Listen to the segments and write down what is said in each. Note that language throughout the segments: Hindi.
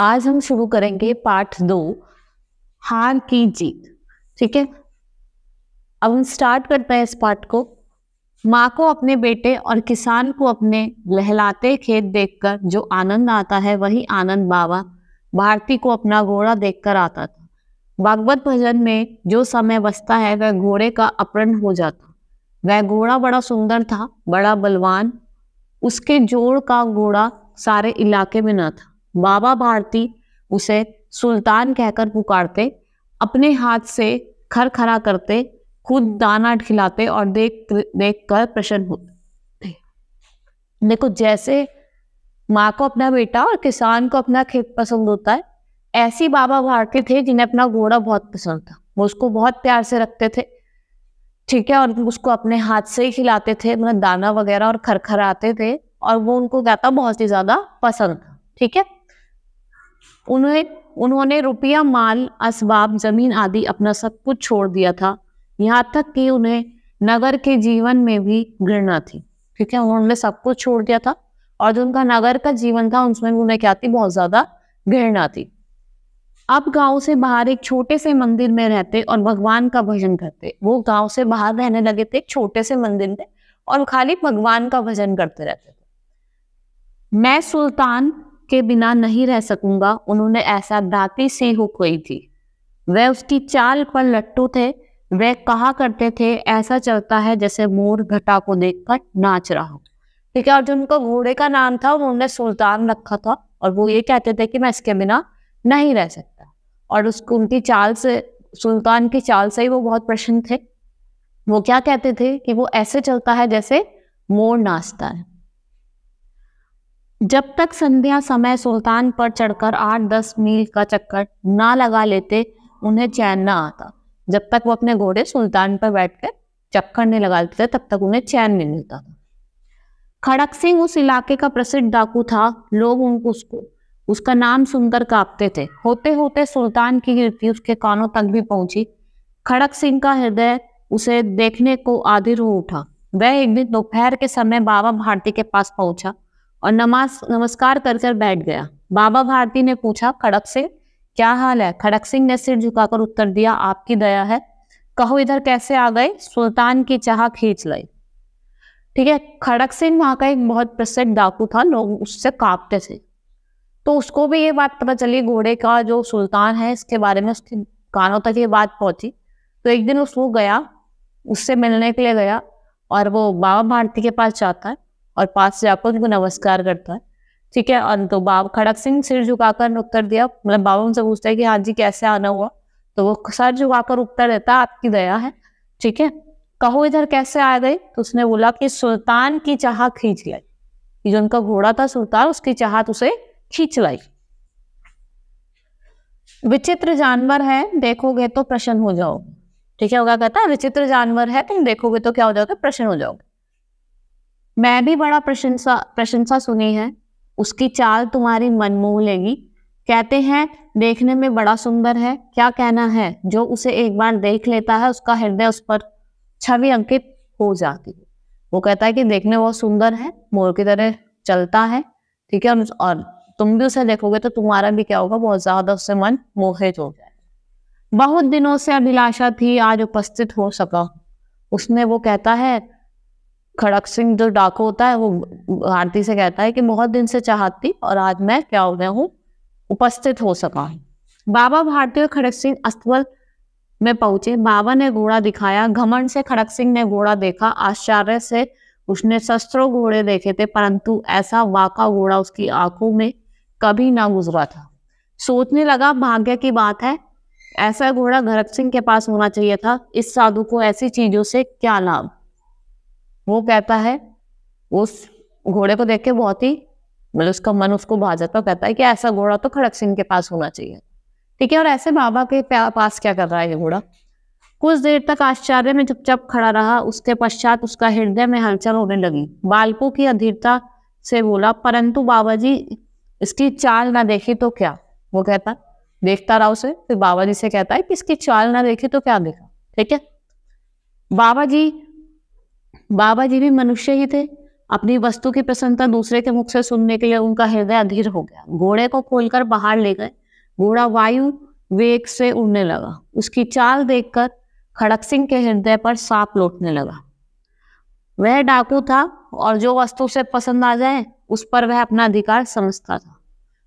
आज हम शुरू करेंगे पार्ट 2, हार की जीत। ठीक है, अब हम स्टार्ट करते हैं इस पार्ट को। माँ को अपने बेटे और किसान को अपने लहलाते खेत देखकर जो आनंद आता है, वही आनंद बाबा भारती को अपना घोड़ा देखकर आता था। भागवत भजन में जो समय बचता है वह घोड़े का अपहरण हो जाता। वह घोड़ा बड़ा सुंदर था, बड़ा बलवान, उसके जोड़ का घोड़ा सारे इलाके में न था। बाबा भारती उसे सुल्तान कहकर पुकारते, अपने हाथ से खरखरा करते, खुद दाना खिलाते और देख देख कर प्रसन्न होते। देखो, जैसे माँ को अपना बेटा और किसान को अपना खेत पसंद होता है, ऐसी बाबा भारती थे जिन्हें अपना घोड़ा बहुत पसंद था। वो उसको बहुत प्यार से रखते थे, ठीक है, और उसको अपने हाथ से ही खिलाते थे, मतलब दाना वगैरह, और खरखराते थे, और वो उनको क्या था, बहुत ही ज्यादा पसंद था। ठीक है, उन्होंने रुपया, माल, असबाब, जमीन आदि अपना सब कुछ छोड़ दिया था, यहाँ तक कि उन्हें नगर के जीवन में भी घृणा थी। ठीक है, उन्होंने सब कुछ छोड़ दिया था, और जो उनका नगर का जीवन था उसमें उन्हें क्या थी, बहुत ज्यादा घृणा थी। अब गांव से बाहर एक छोटे से मंदिर में रहते और भगवान का भजन करते। वो गांव से बाहर रहने लगे थे एक छोटे से मंदिर में, और खाली भगवान का भजन करते रहते थे। मैं सुल्तान के बिना नहीं रह सकूंगा, उन्होंने ऐसा दाती से हो कोई थी। वह उसकी चाल पर लट्टू थे। वह कहा करते थे, ऐसा चलता है जैसे मोर घटा को देखकर नाच रहा हो। ठीक है, और जो उनका घोड़े का नाम था उन्होंने सुल्तान रखा था, और वो ये कहते थे कि मैं इसके बिना नहीं रह सकता। और उसको उनकी चाल से, सुल्तान की चाल से ही वो बहुत प्रसन्न थे। वो क्या कहते थे कि वो ऐसे चलता है जैसे मोर नाचता है। जब तक संध्या समय सुल्तान पर चढ़कर 8-10 मील का चक्कर ना लगा लेते, उन्हें चैन ना आता। जब तक वो अपने घोड़े सुल्तान पर बैठकर चक्कर नहीं लगा लेते तब तक उन्हें चैन नहीं मिलता था। खड़क सिंह उस इलाके का प्रसिद्ध डाकू था। लोग उसका नाम सुनकर कांपते थे। होते होते सुल्तान की कीर्ति उसके कानों तक भी पहुंची। खड़क सिंह का हृदय उसे देखने को आदिर हो उठा। वह एक दिन दोपहर के समय बाबा भारती के पास पहुंचा और नमस्कार कर बैठ गया। बाबा भारती ने पूछा, खड़क सिंह क्या हाल है? खड़क सिंह ने सिर झुकाकर उत्तर दिया, आपकी दया है, कहो इधर कैसे आ गए? सुल्तान की चाह खींच लाई। ठीक है, खड़क सिंह वहां का एक बहुत प्रसिद्ध डाकू था, लोग उससे कांपते थे। तो उसको भी ये बात पता चली, घोड़े का जो सुल्तान है इसके बारे में उसके कानों तक ये बात पहुंची। तो एक दिन उसको गया, उससे मिलने के लिए गया, और वो बाबा भारती के पास जाता है और पास से जाकर उनको नमस्कार करता है। ठीक है, और तो बाबा खड़क सिंह सिर झुकाकर उत्तर दिया, मतलब बाबा उनसे पूछता है कि हाँ जी कैसे आना हुआ? तो वो सर झुकाकर उत्तर देता, आपकी दया है। ठीक है, कहो इधर कैसे आ गए? तो उसने बोला कि सुल्तान की चाह खींच लाई। जो उनका घोड़ा था सुल्तान, उसकी चाहत उसे खींच लाई। विचित्र जानवर है, देखोगे तो प्रसन्न हो जाओगे। ठीक है, होगा कहता है विचित्र जानवर है, तुम देखोगे तो क्या हो जाओगे, प्रसन्न हो जाओगे। मैं भी बड़ा प्रशंसा सुनी है, उसकी चाल तुम्हारी मन मोह लेगी। कहते हैं देखने में बड़ा सुंदर है, क्या कहना है, जो उसे एक बार देख लेता है उसका हृदय उस पर छवि अंकित हो जाती है। वो कहता है कि देखने में बहुत सुंदर है, मोर की तरह चलता है। ठीक है, और तुम भी उसे देखोगे तो तुम्हारा भी क्या होगा, बहुत ज्यादा उससे मन मोहित हो जाए। बहुत दिनों से अभिलाषा थी, आज उपस्थित हो सका। उसने, वो कहता है खड़क सिंह जो डाकू होता है, वो भारती से कहता है कि बहुत दिन से चाहती और आज मैं क्या हो गया हूँ, उपस्थित हो सका। बाबा भारती और खड़क सिंह अस्तबल में पहुंचे। बाबा ने घोड़ा दिखाया। घमंड से खड़क सिंह ने घोड़ा देखा। आश्चर्य से उसने शस्त्रों घोड़े देखे थे, परंतु ऐसा वाका घोड़ा उसकी आंखों में कभी ना गुजरा था। सोचने लगा, भाग्य की बात है, ऐसा घोड़ा खड़क सिंह के पास होना चाहिए था। इस साधु को ऐसी चीजों से क्या लाभ? वो कहता है, उस घोड़े को देख के बहुत ही, मतलब उसका मन उसको भा जाता, कहता है कि ऐसा घोड़ा तो खड़क सिंह के पास होना चाहिए। ठीक है, और ऐसे बाबा के पास क्या कर रहा है ये घोड़ा? कुछ देर तक आश्चर्य में चुपचाप खड़ा रहा। उसके पश्चात उसका हृदय में हलचल होने लगी। बालकों की अधीरता से बोला, परंतु बाबा जी इसकी चाल ना देखी तो क्या? वो कहता, देखता रहा उसे। फिर बाबा जी से कहता है कि इसकी चाल ना देखी तो क्या देखा? ठीक है, बाबा जी भी मनुष्य ही थे। अपनी वस्तु की प्रसन्नता दूसरे के मुख से सुनने के लिए उनका हृदय अधीर हो गया। घोड़े को खोलकर बाहर ले गए। घोड़ा वायु वेग से उड़ने लगा। उसकी चाल देखकर खड़क सिंह के हृदय पर सांप लौटने लगा। वह डाकू था और जो वस्तु से पसंद आ जाए उस पर वह अपना अधिकार समझता था।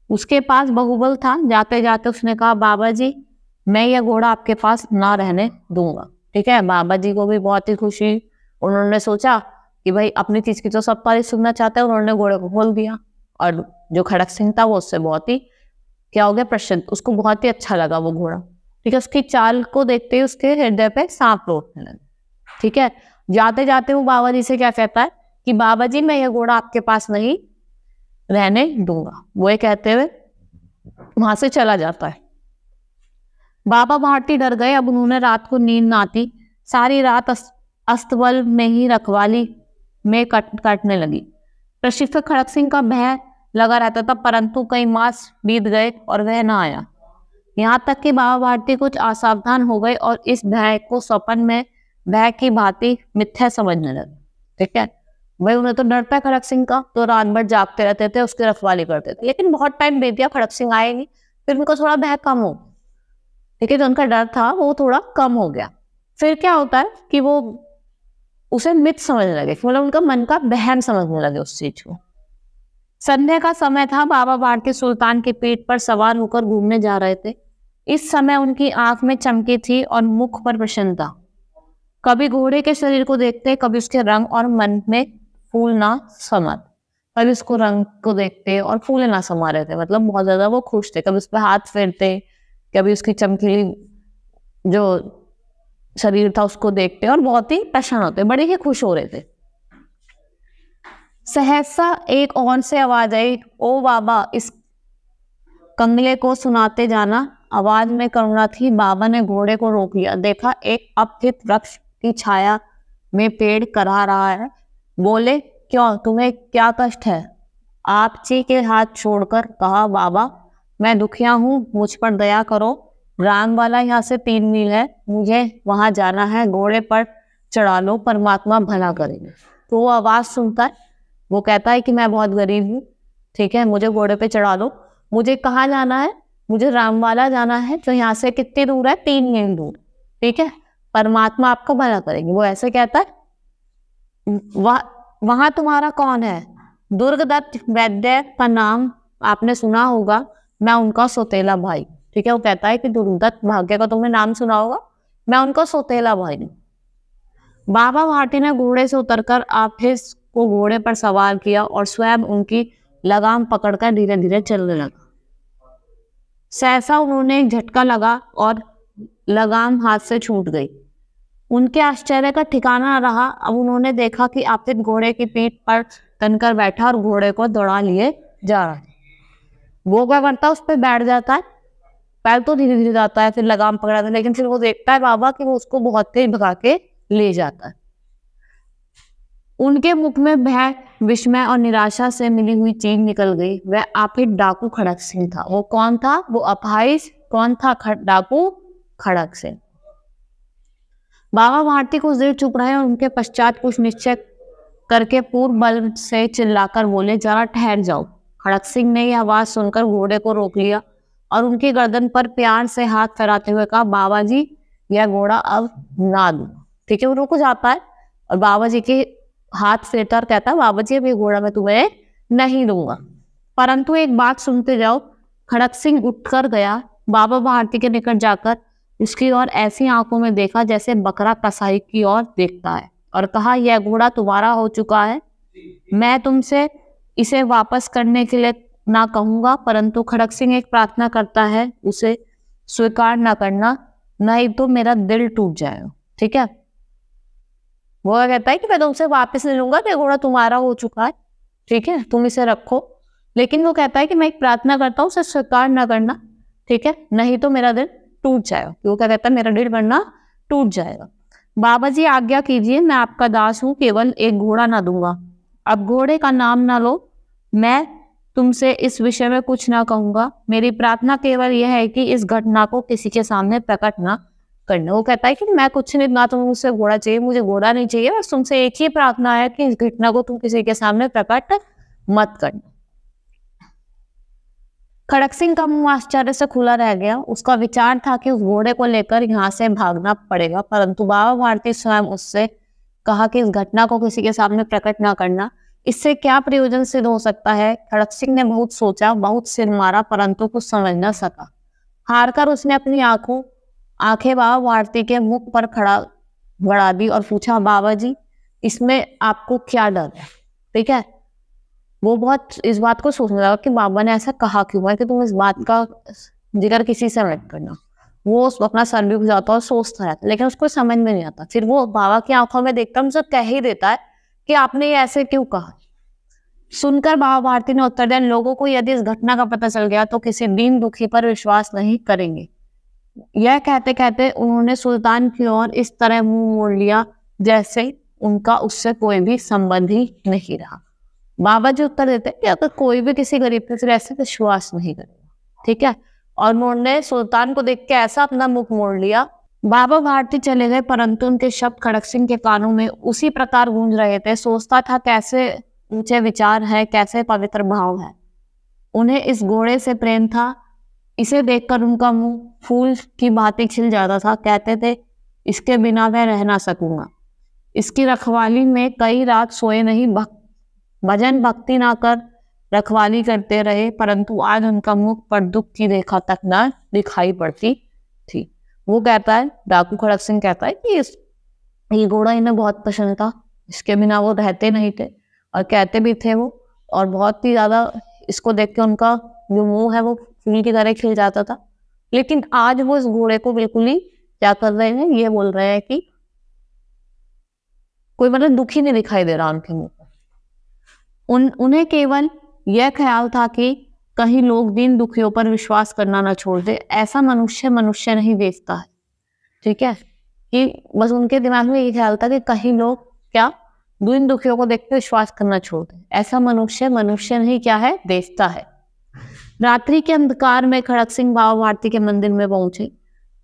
उसके पास बहुबल था। जाते जाते उसने कहा, बाबा जी मैं यह घोड़ा आपके पास ना रहने दूंगा। ठीक है, बाबा जी को भी बहुत ही खुशी। उन्होंने सोचा कि भाई अपनी चीज की तो सब तारीफ सुनना चाहते हैं। उन्होंने घोड़े को खोल दिया और जो खड़क सिंह था वो उससे बहुत ही क्या हो गया, प्रसन्न। उसको बहुत ही अच्छा लगा वो घोड़ा। ठीक है, उसकी चाल को देखते ही उसके हृदय पे सांप लौटने लगे। ठीक है, जाते जाते वो बाबा जी से क्या कहता है कि बाबा जी मैं यह घोड़ा आपके पास नहीं रहने दूंगा। वो ये कहते हुए वहां से चला जाता है। बाबा भारती डर गए। अब उन्होंने रात को नींद ना आती। सारी रात अस्तबल में ही रखवाली में काटने लगी। प्रशिक्षक खड़क सिंह का भय लगा रहता था, परंतु कई मास बीत गए और वह न आया। यहाँ तक कि बाबा भारती कुछ असावधान हो गए और इस भय को सपन में भय की भांति मिथ्या समझने लगे। ठीक है, भाई उन्हें तो डर था खड़क सिंह का, तो रात भर जागते रहते थे, उसकी रखवाली करते थे। लेकिन बहुत टाइम बीत गया, खड़क सिंह आए नहीं। फिर उनको थोड़ा भय कम हो, ठीक है, जो उनका डर था वो थोड़ा कम हो गया। फिर क्या होता है कि वो उसे मिथ समझने लगे, मतलब उनका मन का बहम समझने लगे उस चीज को। संध्या का समय था। बाबा भारती सुल्तान की पीठ पर सवार होकर घूमने जा रहे थे। इस समय उनकी आंख में चमकी थी और मुख पर प्रसन्नता। कभी घोड़े के शरीर को देखते, कभी उसके रंग और मन में फूल ना समात। कभी उसको रंग को देखते और फूल ना समा रहे थे, मतलब बहुत ज्यादा वो खुश थे। कभी उस पर हाथ फेरते, कभी उसकी चमकीली जो शरीर था उसको देखते और बहुत ही प्रसन्न होते, बड़े ही खुश हो रहे थे। सहसा एक और से आवाज आई, ओ बाबा इस कंगले को सुनाते जाना। आवाज में करुणा थी। बाबा ने घोड़े को रोक लिया। देखा एक अपहित वृक्ष की छाया में पेड़ करहा रहा है। बोले, क्यों, तुम्हें क्या कष्ट है? आप जी के हाथ छोड़कर कहा, बाबा मैं दुखिया हूँ, मुझ पर दया करो। राम वाला यहाँ से 3 मील है, मुझे वहां जाना है। घोड़े पर चढ़ा लो, परमात्मा भला करेंगे। तो वो आवाज सुनता है, वो कहता है कि मैं बहुत गरीब हूँ, ठीक है, मुझे घोड़े पे चढ़ा दो। मुझे कहाँ जाना है? मुझे रामवाला जाना है, जो यहाँ से कितनी दूर है? 3 मील दूर। ठीक है, परमात्मा आपको भला करेंगे। वो ऐसे कहता है। वहां तुम्हारा कौन है? दुर्गदत्त वैद्य का नाम आपने सुना होगा, मैं उनका सौतेला भाई। ठीक है, वो कहता है कि दुर्गदत्त भाग्य का तुमने नाम सुना होगा, मैं उनका सौतेला भाई हूँ। बाबा भारती ने घोड़े से उतरकर आफिस को घोड़े पर सवार किया और स्वयं उनकी लगाम पकड़कर धीरे धीरे चलने लगा। सहसा उन्होंने एक झटका लगा और लगाम हाथ से छूट गई। उनके आश्चर्य का ठिकाना रहा। अब उन्होंने देखा कि आफिस घोड़े की पीठ पर तनकर बैठा और घोड़े को दौड़ा लिए जा रहा है। वो क्या करता है, उस पर बैठ जाता है, पैर तो धीरे धीरे जाता है, फिर लगाम पकड़ाता है, लेकिन फिर वो देखता है बाबा कि वो उसको बहुत तेज भगा के ले जाता है। उनके मुख में भय, विस्मय और निराशा से मिली हुई चीख निकल गई। वह आफिस डाकू खड़क सिंह था। वो कौन था? वो अपाहिज कौन था? डाकू खड़क सिंह। बाबा भारती कुछ देर चुप रहे और उनके पश्चात कुछ निश्चय करके पूर्ण बल से चिल्लाकर बोले, जरा ठहर जाओ। खड़क सिंह ने यह आवाज सुनकर घोड़े को रोक लिया और उनकी गर्दन पर प्यार से हाथ फैलाते हुए कहा, बाबा जी यह घोड़ा अब ना दो। ठीक है, वो रुक जाता है और बाबा जी के हाथ फेरता और कहता है, बाबा जी अब ये घोड़ा मैं तुम्हें नहीं दूंगा, परंतु एक बात सुनते जाओ। खड़क सिंह उठकर गया। बाबा भारती के निकट जाकर उसकी ओर ऐसी आंखों में देखा जैसे बकरा कसाई की ओर देखता है और कहा, यह घोड़ा तुम्हारा हो चुका है। मैं तुमसे इसे वापस करने के लिए ना कहूंगा, परंतु खड़क सिंह एक प्रार्थना करता है, उसे स्वीकार ना करना, नहीं तो मेरा दिल टूट जाएगा। ठीक है, वो कहता है कि मैं तुमसे वापस ले लूंगा, ये घोड़ा तुम्हारा हो चुका है, ठीक है, तुम इसे रखो। लेकिन वो कहता है कि मैं एक प्रार्थना करता हूँ, उसे स्वीकार ना करना, ठीक है, नहीं तो मेरा दिल टूट जाएगा। वो क्या कहता है, मेरा दिल वरना टूट जाएगा। बाबा जी आज्ञा कीजिए, मैं आपका दास हूँ, केवल एक घोड़ा ना दूंगा। अब घोड़े का नाम ना लो, मैं तुमसे इस विषय में कुछ ना कहूंगा। मेरी प्रार्थना केवल यह है कि इस घटना को किसी के सामने प्रकट ना करना। वो कहता है कि मैं कुछ नहीं, ना तुम्हें मुझसे घोड़ा चाहिए, मुझे घोड़ा नहीं चाहिए, बस तुमसे एक ही प्रार्थना है कि इस घटना को तुम किसी के सामने प्रकट मत करना। खड़क सिंह का मुंह आश्चर्य से खुला रह गया। उसका विचार था कि उस घोड़े को लेकर यहाँ से भागना पड़ेगा, परंतु बाबा भारती स्वयं उससे कहा कि इस घटना को किसी के सामने प्रकट ना करना, इससे क्या प्रयोजन सिद्ध हो सकता है। खड़क सिंह ने बहुत सोचा, बहुत सिर मारा, परंतु कुछ समझ न सका। हार कर उसने अपनी आंखें बाबा भारती के मुख पर खड़ा बढ़ा दी और पूछा, बाबा जी इसमें आपको क्या डर है? ठीक है, वो बहुत इस बात को सोचने लगा कि बाबा ने ऐसा कहा क्यों है कि तुम इस बात का जिक्र किसी से मत करना। वो अपना सर भी खुजाता और सोचता रहता, लेकिन उसको समझ में नहीं आता। फिर वो बाबा की आंखों में देखकर उनसे कह ही देता है कि आपने ये ऐसे क्यों कहा। सुनकर बाबा भारती ने उत्तर दिया, लोगों को यदि इस घटना का पता चल गया तो किसी दीन दुखी पर विश्वास नहीं करेंगे। यह कहते कहते उन्होंने सुल्तान की ओर इस तरह मुंह मोड़ लिया जैसे उनका उससे कोई भी संबंध ही नहीं रहा। बाबा जी उत्तर देते कि अगर कोई भी किसी गरीब पे फिर ऐसे विश्वास नहीं करेगा, ठीक है। और उन्होंने सुल्तान को देख के ऐसा अपना मुख मोड़ लिया। बाबा भारती चले गए, परंतु उनके शब्द खड़क सिंह के कानों में उसी प्रकार गूंज रहे थे। सोचता था कैसे ऊंचे विचार है, कैसे पवित्र भाव है। उन्हें इस घोड़े से प्रेम था। इसे देखकर उनका मुंह फूल की भांति खिल जाता था। कहते थे, इसके बिना मैं रह ना सकूंगा। इसकी रखवाली में कई रात सोए नहीं, भजन भक्ति ना कर रखवाली करते रहे, परंतु आज उनका मुख पर दुख की रेखा तक न दिखाई पड़ती थी। वो कहता है, डाकू खड़क सिंह कहता है कि ये घोड़ा इन्हें बहुत पसंद था, इसके बिना वो रहते नहीं थे, और कहते भी थे वो, और बहुत ही ज्यादा इसको देख के उनका जो मुंह है वो फूल की तरह खिल जाता था। लेकिन आज वो इस घोड़े को बिल्कुल ही क्या कर रहे हैं, ये बोल रहे हैं कि कोई मतलब दुखी नहीं दिखाई दे रहा उनके मुंह पर। उन्हें केवल यह ख्याल था कि कहीं लोग दीन दुखियों पर विश्वास करना ना छोड़ दे। ऐसा मनुष्य नहीं देखता है, ठीक है। कि बस उनके दिमाग में ये ख्याल था कि कहीं लोग क्या दीन दुखियों को देख के विश्वास करना छोड़ दे। ऐसा मनुष्य नहीं क्या है, देखता है। रात्रि के अंधकार में खड़क सिंह बाबा भारती के मंदिर में पहुंचे।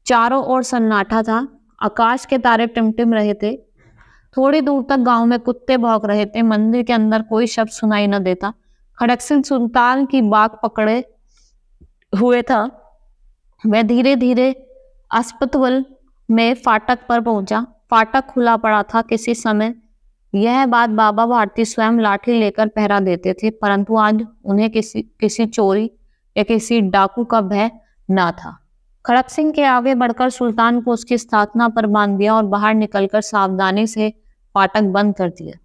चारों ओर सन्नाटा था, आकाश के तारे टिमटिम रहे थे। थोड़ी दूर तक गांव में कुत्ते भौंक रहे थे। मंदिर के अंदर कोई शब्द सुनाई न देता। खड़क सिंह सुल्तान की बाग पकड़े हुए था। वह धीरे धीरे अस्पताल में फाटक पर पहुंचा। फाटक खुला पड़ा था। किसी समय यह बात बाबा भारती स्वयं लाठी लेकर पहरा देते थे, परंतु आज उन्हें किसी चोरी या किसी डाकू का भय ना था। खड़क सिंह के आगे बढ़कर सुल्तान को उसकी स्थापना पर बांध दिया और बाहर निकलकर सावधानी से फाटक बंद कर दिया।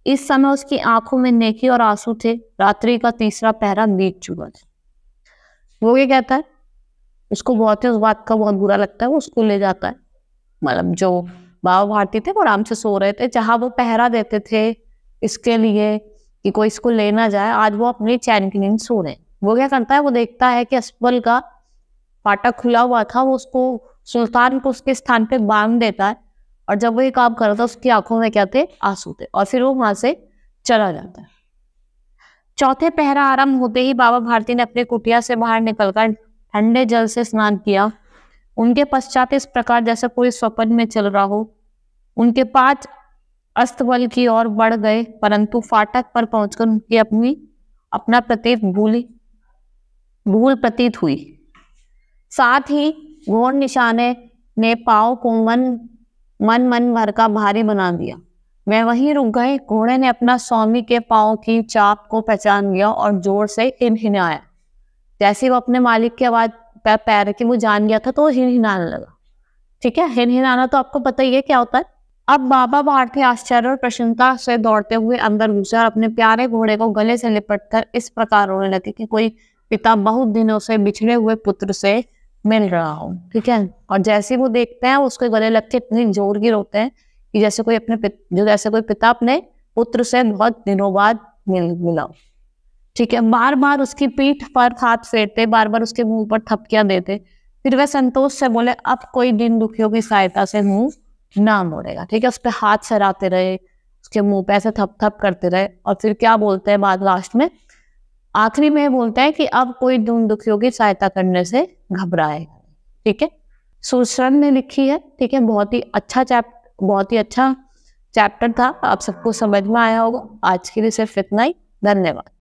इस समय उसकी आंखों में नेकी और आंसू थे। रात्रि का तीसरा पहरा बीत चुका था। वो ये कहता है, उसको बहुत ही उस बात का बहुत बुरा लगता है। वो उसको ले जाता है, मतलब जो बाबा भारती थे वो आराम से सो रहे थे, जहां वो पहरा देते थे इसके लिए कि कोई इसको ले ना जाए, आज वो अपनी चैन की नींद सो रहे हैं। वो क्या करता है, वो देखता है कि अस्पताल का फाटक खुला हुआ था। वो उसको सुल्तान को उसके स्थान पे बांध देता है, और जब वो ये काम कर रहा था उसकी आंखों में क्या थे, आंसू थे, और फिर वो वहां से चला जाता है। चौथे पहरा आरंभ होते ही बाबा भारती ने अपने कुटिया से बाहर निकलकर ठंडे जल से स्नान किया। उनके पश्चात इस प्रकार जैसे कोई स्वप्न में चल रहा हो। उनके 5 अस्तबल की ओर बढ़ गए, परंतु फाटक पर पहुंचकर उनकी अपना प्रतीत भूल प्रतीत हुई। साथ ही घोड़ निशाने ने पाँव को मन भर का भारी बना दिया। वह वहीं रुक गए। घोड़े ने अपना स्वामी के पाँव की चाप को पहचान लिया और जोर से हिनहिनाया। जैसे वो अपने मालिक की आवाज पैर की वो जान गया था तो वो हिनहिनाने लगा, ठीक है। हिनहिनाना तो आपको पता ही है क्या होता है। अब बाबा भारती आश्चर्य और प्रसन्नता से दौड़ते हुए अंदर घुसे और अपने प्यारे घोड़े को गले से लिपटकर इस प्रकार रोने लगे कि कोई पिता बहुत दिनों से बिछड़े हुए पुत्र से मिल रहा हो, ठीक है। और जैसे वो देखते हैं उसके गले लग के इतनी जोर की रोते हैं कि जैसे कोई पिता अपने पुत्र से बहुत दिनों बाद मिला, ठीक है। बार बार उसकी पीठ पर हाथ फेरते, बार बार उसके मुंह पर थपकियां देते। फिर वह संतोष से बोले, अब कोई दिन दुखियों की सहायता से मुंह ना मोड़ेगा, ठीक है। उस पर हाथ सराते रहे, उसके मुंह पे ऐसे थप थप करते रहे, और फिर क्या बोलते हैं बाद लास्ट में, आखिरी में बोलते हैं कि अब कोई दिन दुखियों की सहायता करने से घबराएगा, ठीक है। सुरसरन ने लिखी है। ठीक है, बहुत ही अच्छा चैप्टर था, आप सबको समझ में आया होगा। आज के लिए सिर्फ इतना ही। धन्यवाद।